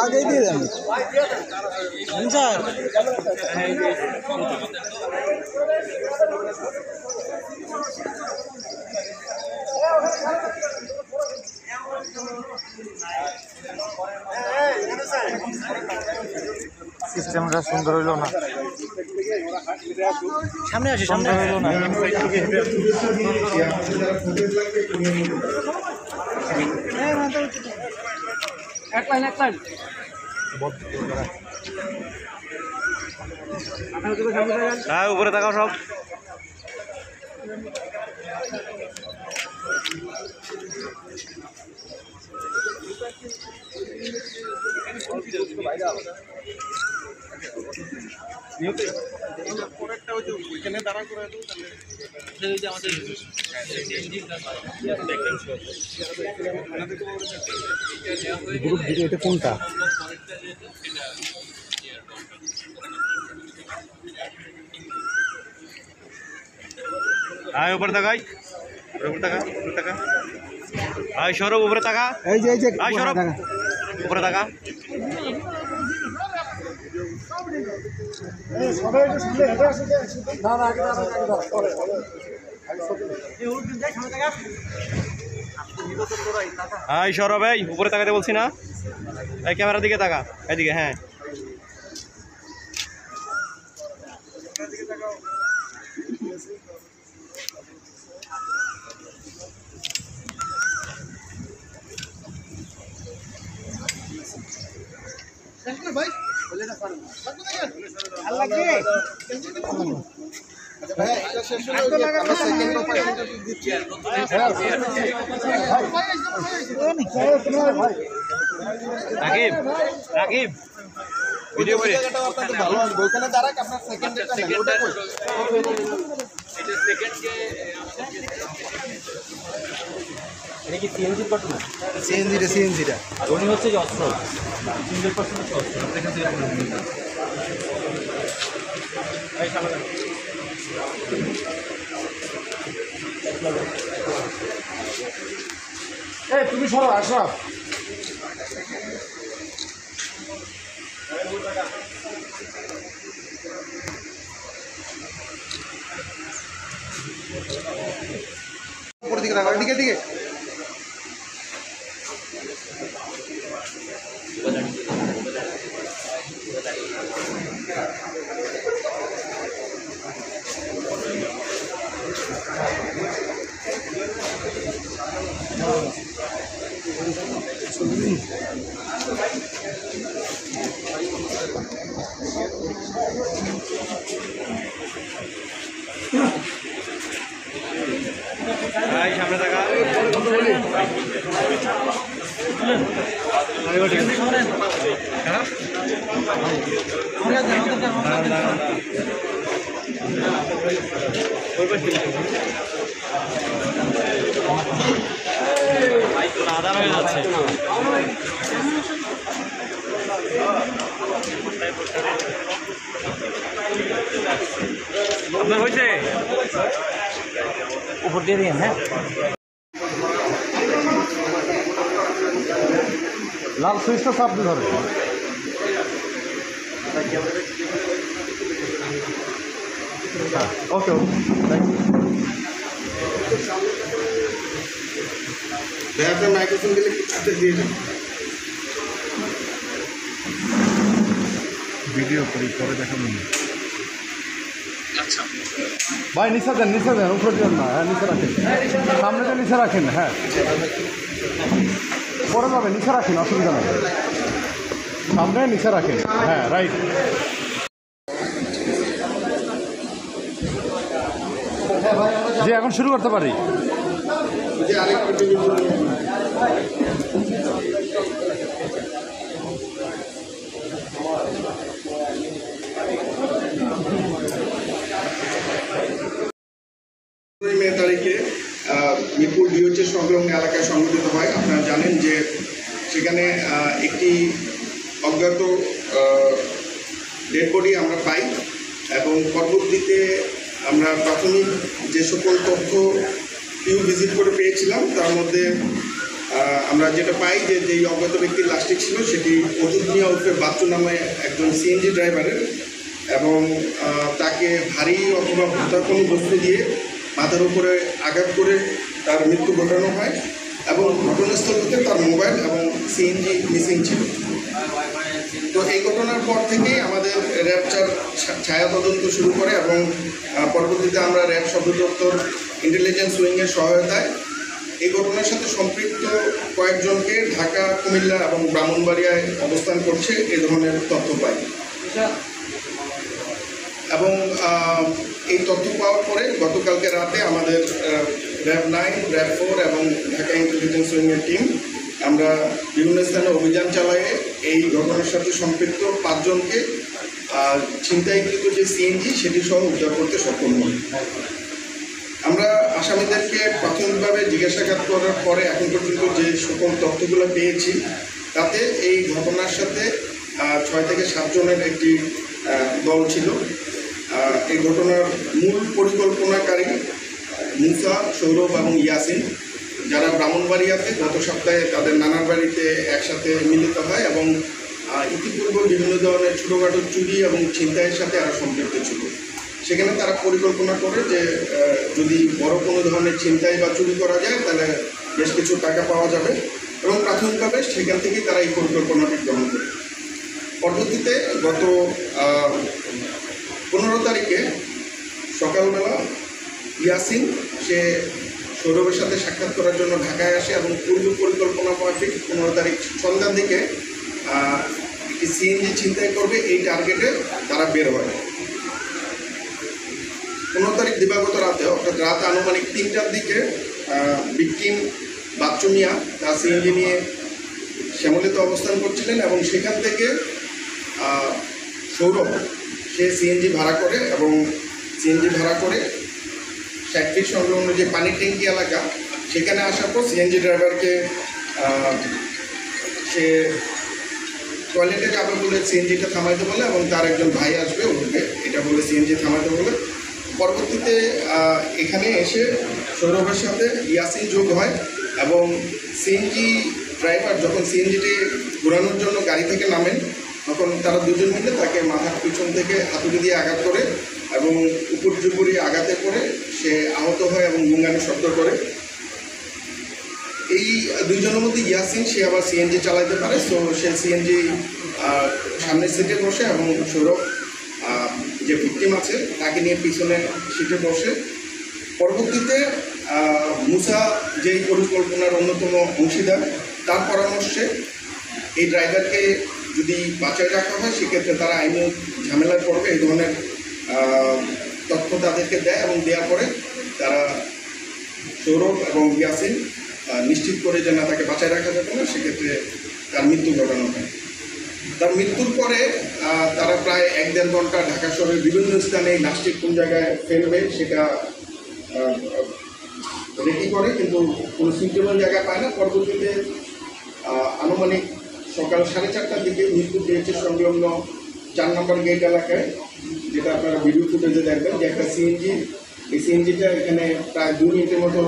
आगे দিয়ে দেন স্যার সিস্টেমটা সুন্দর হইল না সামনে আসি সামনে হইল না এক লাইন হ্যাঁ উপরে তাকাও সব এটা কোনটা আয় উপরে তাকাই আয় সৌরভ উপরে তাকা এই যে আয় সৌরভ উপরে তাকা আয় সৌরভ এই উপরে তাকাতে বলছি না এই ক্যামেরার দিকে তাকা এদিকে হ্যাঁ ভাই রাকিব রাকিব ভিডিও করে ভালো আসবে ওখানে দাঁড়াক আপনার সেকেন্ড ওটা কই এটা সেকেন্ড কে এটা কি সিএনজি কত না সিএনজিটা আর উনি হচ্ছে যে অস্ত্র 100% অস্ত্র দেখেন এই শালা এই তুমি সরো আশরাফ উপরের দিকে রাখো দিকে সামনে থাকা আদার হয়ে যাচ্ছে আপনার হয়েছে উপর দিয়ে দিন হ্যাঁ লাল সুইচটা চাপ দিয়ে ধরে ওকে মাইক্রোফোন দিলে দিয়ে দেন ভিডিও করি পরে দেখাবো আচ্ছা ভাই নিচে দেন উপরে দেন না, হ্যাঁ নিচে রাখেন, সামনে তো নিচে রাখেন, হ্যাঁ পরে যাবে, নিচে রাখেন, অসুবিধা নেই, সামনে নিচে রাখেন, হ্যাঁ রাইট। জি এখন শুরু করতে পারি। মে তারিখে মিরপুর ডিওচের সংলগ্ন এলাকায় সংঘটিত হয়। আপনারা জানেন যে সেখানে একটি অজ্ঞাত ডেড বডি আমরা পাই এবং পরবর্তীতে আমরা প্রাথমিক যে সকল তথ্য পিউ ভিজিট করে পেয়েছিলাম তার মধ্যে আমরা যেটা পাই যে যেই অজ্ঞাত ব্যক্তির লাশটি ছিল সেটি অজিত মিয়া উর্ফে বাচ্চু নামে একজন সিএনজি ড্রাইভারের, এবং তাকে ভারী অথবা ভূতা কোনো বস্তু দিয়ে মাথার উপরে আঘাত করে তার মৃত্যু ঘটানো হয় এবং ঘটনাস্থল হতে তার মোবাইল এবং সিএনজি মিসিং ছিল। তো এই ঘটনার পর থেকেই আমাদের র্যাব 4 ছায়া তদন্ত শুরু করে এবং পরবর্তীতে আমরা র্যাব সদর দপ্তর ইন্টেলিজেন্স উইংয়ের সহায়তায় এই ঘটনার সাথে সম্পৃক্ত কয়েকজনকে ঢাকা, কুমিল্লা এবং ব্রাহ্মণবাড়িয়ায় অবস্থান করছে এই ধরনের তথ্য পাই। এবং এই তথ্য পাওয়ার পরে গতকালকে রাতে আমাদের র্যাব 9, র্যাব 4 এবং ঢাকা ইন্টেলিজেন্স উইংয়ের টিম আমরা বিভিন্ন স্থানে অভিযান চালায়ে এই ঘটনার সাথে সম্পৃক্ত 5 জনকে ছিনতাইকৃত যে সিএনজি সেটি সহ উদ্ধার করতে সক্ষম হই। আমরা আসামিদেরকে প্রাথমিকভাবে জিজ্ঞাসাবাদ করার পরে এখন পর্যন্ত যে সকল তথ্যগুলো পেয়েছি তাতে এই ঘটনার সাথে 6 থেকে 7 জনের একটি দল ছিল। এই ঘটনার মূল পরিকল্পনাকারী মুসা, সৌরভ এবং ইয়াসিন, যারা ব্রাহ্মণবাড়িয়াতে গত সপ্তাহে তাদের নানার বাড়িতে একসাথে মিলিত হয় এবং ইতিপূর্বে বিভিন্ন ধরনের ছোটোখাটো চুরি এবং ছিনতাইয়ের সাথে আরও সম্পৃক্ত ছিল। সেখানে তারা পরিকল্পনা করে যে যদি বড় কোনো ধরনের ছিনতাই বা চুরি করা যায় তাহলে বেশ কিছু টাকা পাওয়া যাবে, এবং প্রাথমিকভাবে সেখান থেকেই তারা এই পরিকল্পনাটি গ্রহণ করে। পরবর্তীতে গত 15 তারিখে সকালবেলা ইয়াসিন সে সৌরভের সাথে সাক্ষাৎ করার জন্য ঢাকায় আসে এবং পূর্ব পরিকল্পনা মাফিক 15 তারিখ সন্ধ্যার দিকে একটি সিএনজি ছিনতাই করবে এই টার্গেটে তারা বের হয়। 15 তারিখ দিবাগত রাতে, অর্থাৎ রাত আনুমানিক 3টার দিকে ভিকটিম বাচ্চু মিয়া তার সিএনজি নিয়ে শ্যামলীতে অবস্থান করছিলেন এবং সেখান থেকে সৌরভ সে সিএনজি ভাড়া করে এবং সিএনজি ভাড়া করে ফ্যাক্টরি সংলগ্ন যে পানির ট্যাঙ্কি এলাকা সেখানে আসার পর সিএনজি ড্রাইভারকে সে টয়লেটে যাবে বলে সিএনজিটা থামাইতে বলে এবং তার একজন ভাই আসবে উঠবে এটা বলে সিএনজি থামাইতে বলে। পরবর্তীতে এখানে এসে সৌরভের সাথে ইয়াসিন যোগ হয় এবং সিএনজি ড্রাইভার যখন সিএনজিটি ঘোরানোর জন্য গাড়ি থেকে নামেন তখন তারা দুজন মিলে তাকে মাথার পিছন থেকে হাতুড়ি দিয়ে আঘাত করে এবং উপর্যুপরি আঘাতে পড়ে সে আহত হয় এবং গুঙ্গানো শব্দ করে। এই দুইজনের মধ্যে ইয়াসিন সে আবার সিএনজি চালাতে পারে, তো সে সিএনজি সামনের সিটে বসে এবং সৌরভ যে ভিকটিম আছে তাকে নিয়ে পিছনে সিটে বসে। পরবর্তীতে মুসা যেই পরিকল্পনার অন্যতম অংশীদার তার পরামর্শে এই ড্রাইভারকে যদি বাঁচায় রাখা হয় সেক্ষেত্রে তারা আইনি ঝামেলায় পড়বে এই ধরনের তথ্য তাদেরকে দেয় এবং দেওয়ার পরে তারা সৌরভ এবং ইয়াসিন নিশ্চিত করে যে না তাকে বাঁচায় রাখা যাবে না, সেক্ষেত্রে তার মৃত্যু ঘটানো হয়। তার মৃত্যুর পরে তারা প্রায় 1-1.5 ঘন্টা ঢাকা শহরের বিভিন্ন স্থানে লাশটি কোন জায়গায় ফেলবে সেটা রেডি করে, কিন্তু কোনো সুইটেবল জায়গা পায় না। পরবর্তীতে আনুমানিক সকাল 4:30টার দিকে মিরপুর ডিএচের সংলগ্ন 4 নম্বর গেট এলাকায়, যেটা আপনারা ভিডিও ফুটেজে দেখবেন যে একটা সিএনজি, এই সিএনজিটা এখানে প্রায় 2 মিনিটের মতো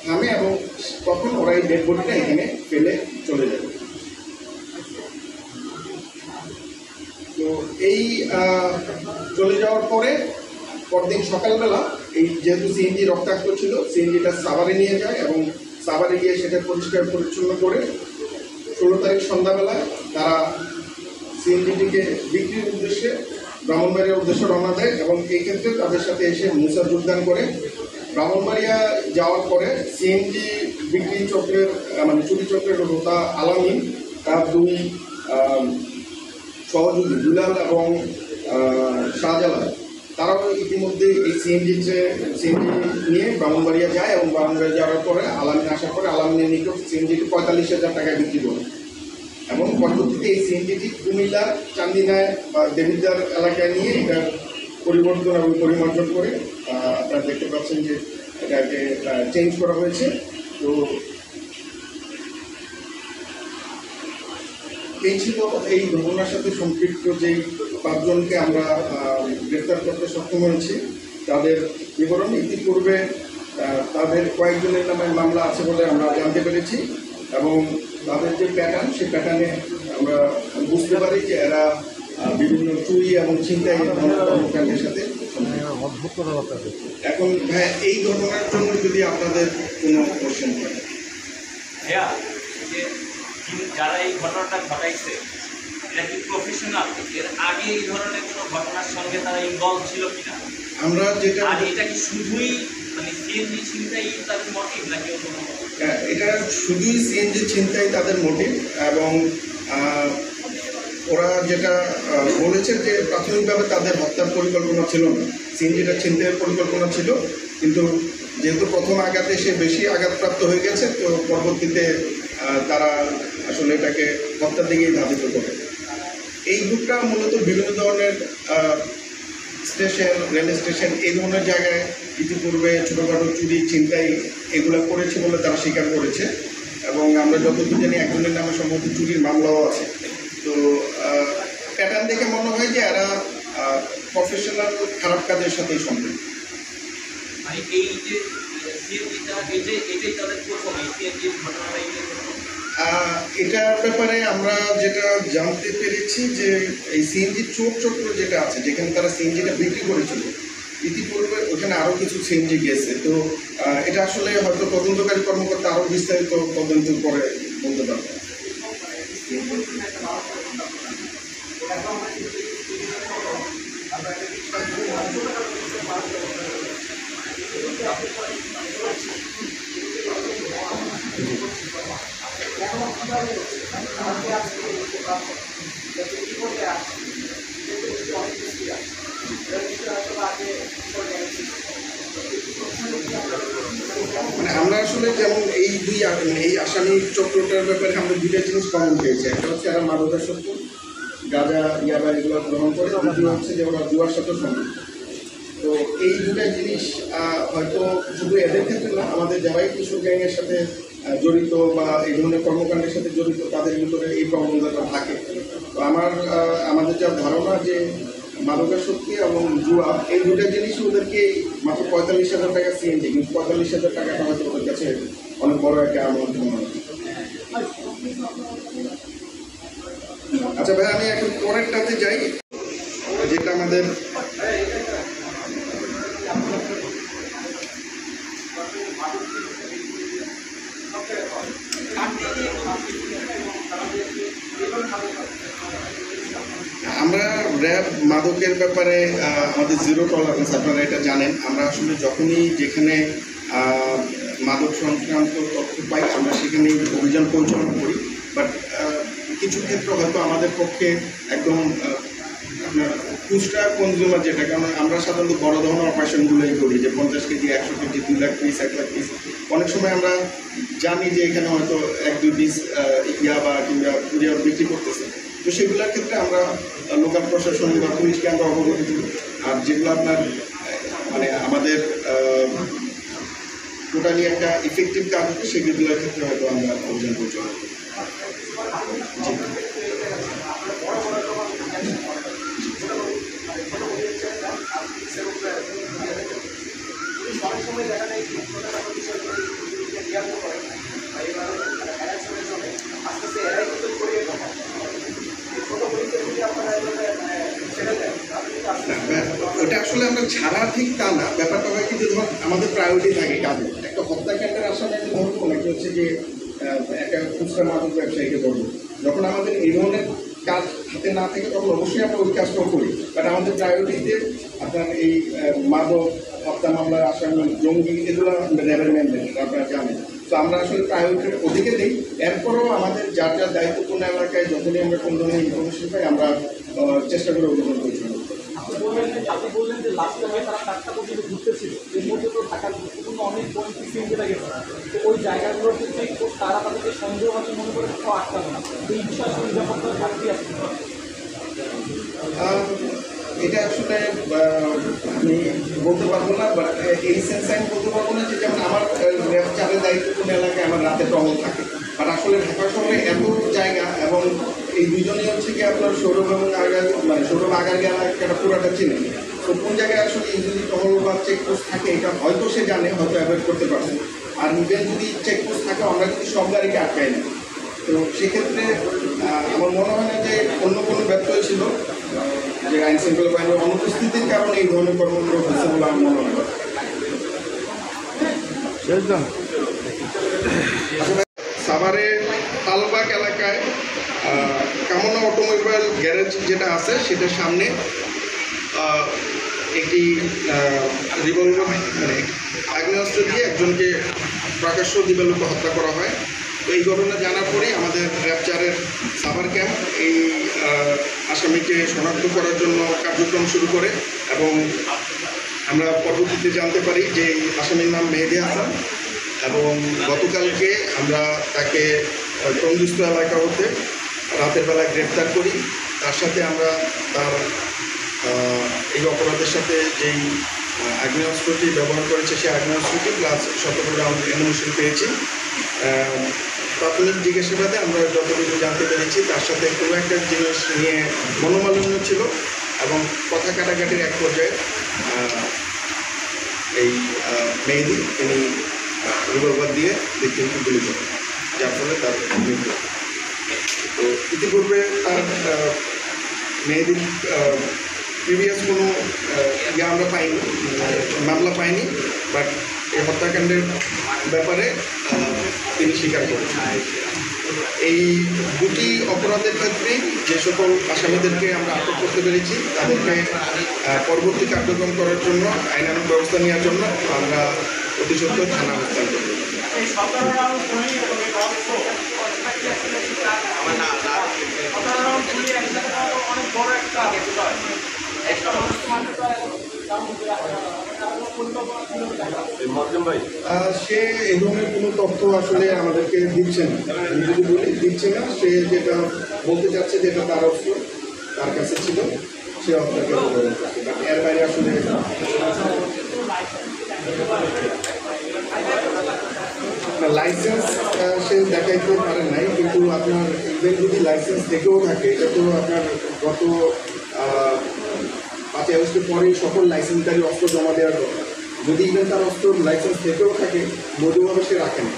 থামে এবং তখন ওরা এই ডেড বডিটা এখানে ফেলে চলে যাবে। তো এই চলে যাওয়ার পরে পরদিন সকালবেলা এই যেহেতু সিএনজি রক্তাক্ত ছিল সিএনজিটা সাভারে নিয়ে যায় এবং সাভারে গিয়ে সেটা পরিষ্কার পরিচ্ছন্ন করে 16 তারিখ সন্ধ্যাবেলায় তারা সিএনজিটিকে বিক্রির উদ্দেশ্যে ব্রাহ্মণবাড়িয়ার উদ্দেশ্যে রওনা দেয় এবং এই ক্ষেত্রে তাদের সাথে এসে মুসা যোগদান করে। ব্রাহ্মণবাড়িয়া যাওয়ার পরে সিএনজি বিক্রি চক্রের মানে চুরি চক্রের হোতা আলামিন তার দুই সহযোগী দুলাল এবং শাহজালাল তারাও ইতিমধ্যে এই সিএনজি নিয়ে ব্রাহ্মণবাড়িয়া যায় এবং ব্রাহ্মণবাড়িয়া যাওয়ার পরে আলামিন আসার পরে আলামিনের নিকট সিএনজিটি 45,000 টাকায় বিক্রি করে এবং পরবর্তীতে এই সিএনজিটি কুমিল্লার চান্দিনায় বা দেবিদ্বার এলাকায় নিয়ে এটা পরিবর্তন এবং পরিমার্জন করে আপনারা দেখতে পাচ্ছেন যে এটাকে চেঞ্জ করা হয়েছে। তো এই ছিল এই ঘটনার সাথে সম্পৃক্ত যেই 5 জনকে আমরা গ্রেফতার করতে সক্ষম হয়েছি। তাদের বিবরণ ইতিপূর্বে তাদের কয়েকজনের নামে মামলা আছে বলে আমরা জানতে পেরেছি এবং তাদের যে প্যাটার্ন সেই প্যাটার্নে আমরা বুঝতে পারি যে এরা বিভিন্ন চুরি এবং ছিনতাই কর্মকাণ্ডের সাথে। এখন হ্যাঁ, এই ঘটনার জন্য যদি আপনাদের কোনো কোশ্চেন থাকে। ভাইয়া, যে যারা এই ঘটনাটা ঘটাইছে এটা কি প্রফেশনাল? এর আগে এই ধরনের কোনো ঘটনার সঙ্গে তারা ইনভলভ ছিল কিনা? আমরা যেটা আর এটা কি শুধুই মানে সিএনজি ছিনতাই তাদের মোটিভ নাকি অন্য? এটা শুধুই সিএনজি ছিনতাই তাদের মোটিভ এবং ওরা যেটা বলেছে যে প্রাথমিকভাবে তাদের হত্যার পরিকল্পনা ছিল না, সিএনজিটা ছিনতাইয়ের পরিকল্পনা ছিল, কিন্তু যেহেতু প্রথম আঘাতে সে বেশি আঘাতপ্রাপ্ত হয়ে গেছে তো পরবর্তীতে তারা আসলে এটাকে হত্যার দিকেই ধাবিত করে। এই গ্রুপটা মূলত বিভিন্ন ধরনের স্টেশন, রেল স্টেশন এই ধরনের জায়গায় ইতিপূর্বে ছোটোখাটো চুরি ছিনতাই এগুলো করেছে বলে তারা স্বীকার করেছে এবং আমরা যতদূর জানি একজনের নামে সম্ভবত চুরির মামলাও আছে। তো প্যাটার্ন দেখে মনে হয় যে এরা প্রফেশনাল খারাপ কাজের সাথেই সম্পৃক্ত। মানে এই যে সিএনজিটা এটাই তাদের প্রথম এই সিএনজির ঘটনাটা এটার ব্যাপারে আমরা যেটা জানতে পেরেছি যে এই সিএনজি চোর চক্র যেটা আছে যেখানে তারা সিএনজিটা বিক্রি করেছিল ইতিপূর্বে ওখানে আরও কিছু সিএনজি গেছে। তো এটা আসলে হয়তো তদন্তকারী কর্মকর্তা আরও বিস্তারিত তদন্ত করে বলতে পারবে। মানে আমরা আসলে যেমন এই আসামি চক্রটার ব্যাপারে আমরা দুইটা জিনিস কমন পেয়েছি। একটা হচ্ছে এরা মাদকাসক্ত গাঁজা ইয়াবা এগুলো গ্রহণ করে, দ্বিতীয় হচ্ছে যে ওরা জুয়ার সাথে সম্পৃক্ত। তো এই দুটা জিনিস হয়তো শুধু এদের ক্ষেত্রে না, আমাদের যারাই কিশোর গ্যাংয়ের সাথে জড়িত বা এই ধরনের কর্মকাণ্ডের সাথে জড়িত তাদের ভিতরে এই প্রবণতাটা থাকে। তো আমাদের যা ধারণা যে মাদকাসক্তি এবং জুয়া এই দুটা জিনিস ওদেরকে মাত্র 45,000 টাকা সিএনজি, কিন্তু 45,000 টাকাটা হয়তো ওদের কাছে অনেক বড় একটা অ্যামাউন্ট মনে হয়। আচ্ছা ভাই, আমি এখন পরেরটাতে যাই যেটা আমাদের আমরা র্যাব মাদকের ব্যাপারে আমাদের জিরো টলারেন্স, আপনারা এটা জানেন। আমরা আসলে যখনই যেখানে মাদক সংক্রান্ত তথ্য পাই আমরা সেখানেই অভিযান পরিচালনা করি। বাট কিছু ক্ষেত্রে হয়তো আমাদের পক্ষে একদম আপনার খুচরা কনজিউমার যেটা, কারণ আমরা সাধারণত বড় ধরনের অপারেশনগুলোই করি যে 50 KG, 100 KG, 2 lakh piece, 1 lakh piece. অনেক সময় আমরা জানি যে এখানে হয়তো 1-2 পিস ইয়াবা কিংবা পুরিয়া বিক্রি করতেছে। তো সেগুলোর ক্ষেত্রে আমরা লোকাল প্রশাসন বা পুলিশকে আমরা অবগত করি। আর যেগুলো আপনার মানে আমাদের টোটালি একটা ইফেক্টিভ কাজ হচ্ছে সেগুলোর ক্ষেত্রে হয়তো আমরা অভিযান পরিচালনা করি। ওটা আসলে আমরা ছাড়া ঠিক তা না, ব্যাপারটা হয় কিন্তু ধর আমাদের প্রায়োরিটি থাকে কাজে। একটা হত্যাকাণ্ডের আসামিকে ধরবো নাকি হচ্ছে যে একটা খুচরা মাদক ব্যবসায়ীকে ধরবো। যখন আমাদের এই ধরনের কাজ হাতে না থাকে তখন অবশ্যই আমরা ওই কাজটাও করি। বাট আমাদের প্রায়োরিটিতে আপনার এই মাদক, হত্যা মামলা, আসামি, জঙ্গি এগুলো র্যাবের ম্যান্ডেট আপনারা জানেন। তো আমরা আসলে প্রায়োরিটি ওদিকে দিই। এরপরেও আমাদের যার যার দায়িত্বপূর্ণ এলাকায় যখনই আমরা কোনো ধরনের ইনফরমেশন পাই আমরা চেষ্টা করে অভিযান পরিচালনা করি। আপনি বললেন যে লাস্ট টাইমে তারা 4টা পর্যন্ত ঘুরতেছিল, এর মধ্যে তো ঢাকার গুরুত্বপূর্ণ অনেক পয়েন্ট পিছিয়ে গেছে। তো ওই জায়গাগুলোতে তারা তাদেরকে সন্দেহ আছে মনে করে কোথাও আটকাবে না, এই বিষয়ে নিরাপত্তার ঘাটতি আছে। এটা আসলে আমি বলতে পারবো না, বাট এই সেন্স আমি বলতে পারবো না যে যেমন আমার র্যাব 4-এর দায়িত্বপূর্ণ এলাকায় আমার রাতে টহল থাকে। বাট আসলে ঢাকা শহরে এত জায়গা এবং এই দুজনেই হচ্ছে কি আপনার সৌরভ এবং সৌরভ আগারগা এলাকাটা পুরাটা চিনে। তো কোন জায়গায় আসলে যদি টহল বা চেকপোস্ট থাকে এটা হয়তো সে জানে, হয়তো অ্যাভয়েড করতে পারছে। আর ইভেন যদি চেকপোস্ট থাকে আমরা কিন্তু সব গাড়িকে আটকাই না। তো সেক্ষেত্রে আমার মনে হয় না যে অন্য কোনো ব্যত্যয় ছিল যে আইন শৃঙ্খলা বাহিনীর অনুপস্থিতির কারণে এই ধরনের কর্মকাণ্ড হচ্ছে বলে আমার মনে হয়। সাভারে তালবাগ এলাকায় কামনা অটোমোবাইল গ্যারেজ যেটা আছে সেটার সামনে একটি রিভলভার মানে আগ্নেয়াস্ত্র দিয়ে একজনকে প্রকাশ্য দিবালোকে হত্যা করা হয়। তো এই ঘটনা জানার পরেই আমাদের র্যাব 4-এর সাভার ক্যাম্প এই আসামিকে শনাক্ত করার জন্য কার্যক্রম শুরু করে এবং আমরা পরবর্তীতে জানতে পারি যে এই আসামির নাম মেহেদি হাসান এবং গতকালকে আমরা তাকে টঙ্গিস্থ এলাকা হতে রাতের বেলায় গ্রেফতার করি। তার সাথে আমরা তার এই অপরাধের সাথে যেই আগ্নেয়াস্ত্রটি ব্যবহার করেছে সেই আগ্নেয়াস্ত্রটি প্লাস 17 রাউন্ড অ্যামুনিশন পেয়েছি। প্রাথমিক জিজ্ঞাসাবাদে আমরা যতটুকু জানতে পেরেছি তার সাথে কোনো একটা জিনিস নিয়ে মনোমালিন্য ছিল এবং কথা কাটাকাটির এক পর্যায়ে এই মেহেদি তিনি রিভলভার দিয়ে ব্যক্তিকে গুলি করেন, যার ফলে তার মৃত্যু। তো ইতিপূর্বে তার মেহেদির প্রিভিয়াস কোনো আমরা পাইনি, মামলা পাইনি, বাট এই হত্যাকাণ্ডের ব্যাপারে তিনি স্বীকার করেছেন। এই দুটি অপরাধের ক্ষেত্রে যে সকল আসামিদেরকে আমরা আটক করতে পেরেছি তাদেরকে পরবর্তী কার্যক্রম করার জন্য আইনানুগ ব্যবস্থা নেওয়ার জন্য আমরা অতি সত্ত্বর থানা হস্তান্তর করি। সে এই ধরনের কোনো তথ্য আসলে আমাদেরকে দিচ্ছে না। আমি যদি বলি দিচ্ছে না, সে যেটা বলতে চাচ্ছে যেটা তার অস্ত্র তার কাছে ছিল সে অস্ত্রকে ব্যবহার করছে, বাট এর বাইরে আসলে লাইসেন্স সে দেখাইতে পারেন নাই। কিন্তু আপনার ইভেন যদি লাইসেন্স থেকেও থাকে এটা তো আপনার গত 5 আগস্টের পরে সকল লাইসেন্সধারী অস্ত্র জমা দেওয়ার কথা। যদি ইভেন তার অস্ত্র লাইসেন্স থেকেও থাকে বৈধভাবে সে রাখে না।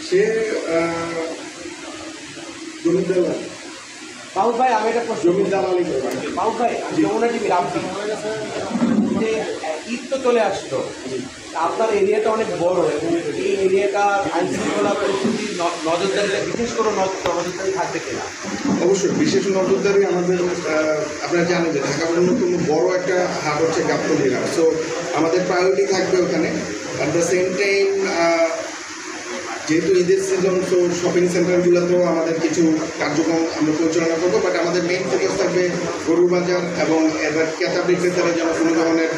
সে জমিদার বাবু ভাই, আমি এটা জমিদার আলী বাবু ভাই, যমুনা টিভি রামজি যে ঈদ তো চলে আসতো, আপনার এরিয়াটা অনেক বড় এবং এই এরিয়াটা আইন শৃঙ্খলা পরিস্থিতি নজরদারিটা বিশেষ করে নজরদারি থাকবে কিনা? অবশ্যই বিশেষ নজরদারি আমাদের। আপনারা জানেন যে ঢাকার অন্যতম বড় একটা হাট হচ্ছে গাবতলী হাট। সো আমাদের প্রায়োরিটি থাকবে ওখানে। অ্যাট দ্য সেম টাইম যেহেতু ঈদের সিজন, তো শপিং সেন্টারগুলোতেও আমাদের কিছু কার্যক্রম আমরা পরিচালনা করবো, বাট আমাদের মেইন ফোকাস থাকবে গরুর বাজার এবং এবার ক্রেতা বিক্রেতারা যেন কোনো ধরনের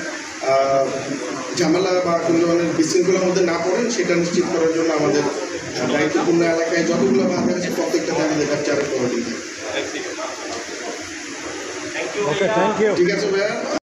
ঝামেলা বা কোনো ধরনের বিশৃঙ্খলার মধ্যে না পড়েন সেটা নিশ্চিত করার জন্য আমাদের দায়িত্বপূর্ণ এলাকায় যতগুলো বাজার আছে প্রত্যেকটাতে আমাদের বাচ্চারা প্রয়োজন থাকে। ওকে, থ্যাংক ইউ। ঠিক আছে ভাইয়া।